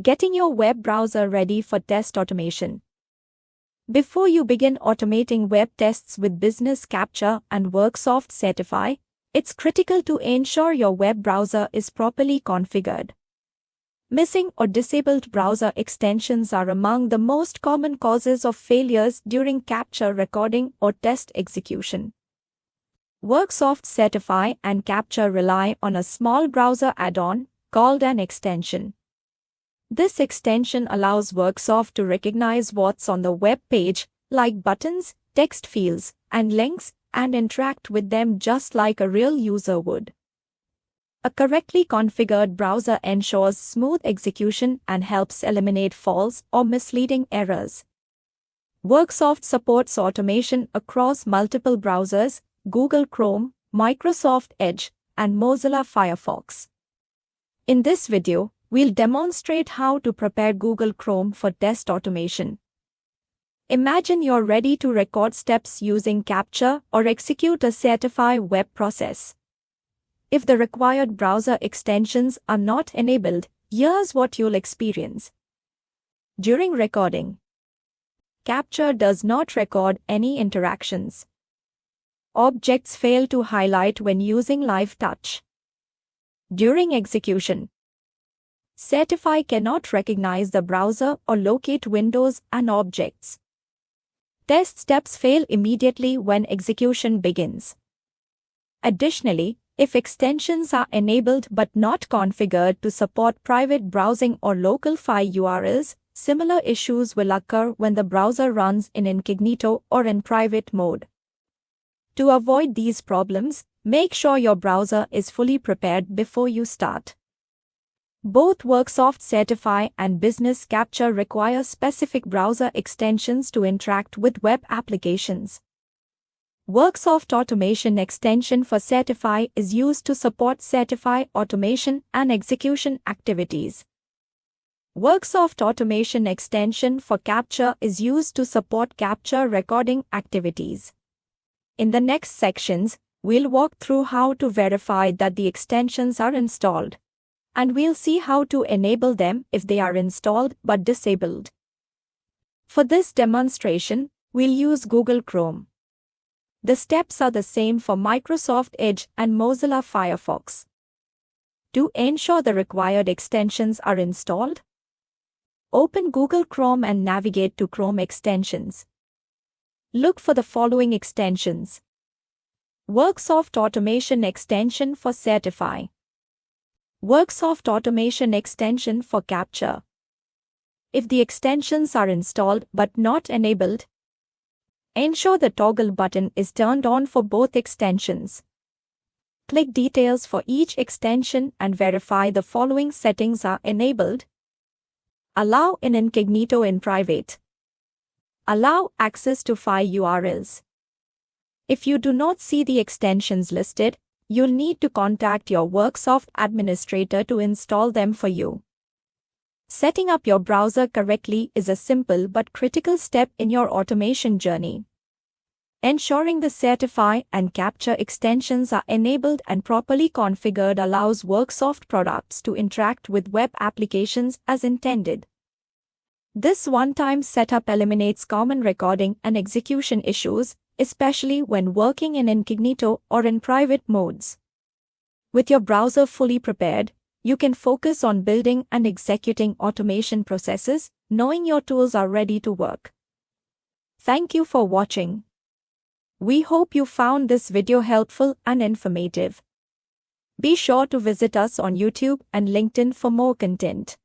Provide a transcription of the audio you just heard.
Getting your web browser ready for test automation. Before you begin automating web tests with Business Capture and Worksoft Certify, it's critical to ensure your web browser is properly configured. Missing or disabled browser extensions are among the most common causes of failures during capture recording or test execution. Worksoft Certify and Capture rely on a small browser add-on called an extension. This extension allows Worksoft to recognize what's on the web page, like buttons, text fields, and links, and interact with them just like a real user would. A correctly configured browser ensures smooth execution and helps eliminate false or misleading errors. Worksoft supports automation across multiple browsers: Google Chrome, Microsoft Edge, and Mozilla Firefox. In this video, we'll demonstrate how to prepare Google Chrome for test automation. Imagine you're ready to record steps using Capture or execute a Certify web process. If the required browser extensions are not enabled, here's what you'll experience. During recording, Capture does not record any interactions. Objects fail to highlight when using Live Touch. During execution, Certify cannot recognize the browser or locate windows and objects. Test steps fail immediately when execution begins. Additionally, if extensions are enabled but not configured to support private browsing or local file URLs, similar issues will occur when the browser runs in incognito or in private mode. To avoid these problems, make sure your browser is fully prepared before you start. Both Worksoft Certify and Business Capture require specific browser extensions to interact with web applications. Worksoft Automation Extension for Certify is used to support Certify automation and execution activities. Worksoft Automation Extension for Capture is used to support capture recording activities. In the next sections, we'll walk through how to verify that the extensions are installed, and we'll see how to enable them if they are installed but disabled. For this demonstration, we'll use Google Chrome. The steps are the same for Microsoft Edge and Mozilla Firefox. To ensure the required extensions are installed, open Google Chrome and navigate to Chrome extensions. Look for the following extensions: Worksoft Automation Extension for Certify, Worksoft Automation Extension for Capture. If the extensions are installed but not enabled, ensure the toggle button is turned on for both extensions. Click Details for each extension and verify the following settings are enabled. Allow in incognito in private. Allow access to file URLs. If you do not see the extensions listed, you'll need to contact your Worksoft administrator to install them for you. Setting up your browser correctly is a simple but critical step in your automation journey. Ensuring the Certify and Capture extensions are enabled and properly configured allows Worksoft products to interact with web applications as intended. This one-time setup eliminates common recording and execution issues, especially when working in incognito or in private modes. With your browser fully prepared, you can focus on building and executing automation processes, knowing your tools are ready to work. Thank you for watching. We hope you found this video helpful and informative. Be sure to visit us on YouTube and LinkedIn for more content.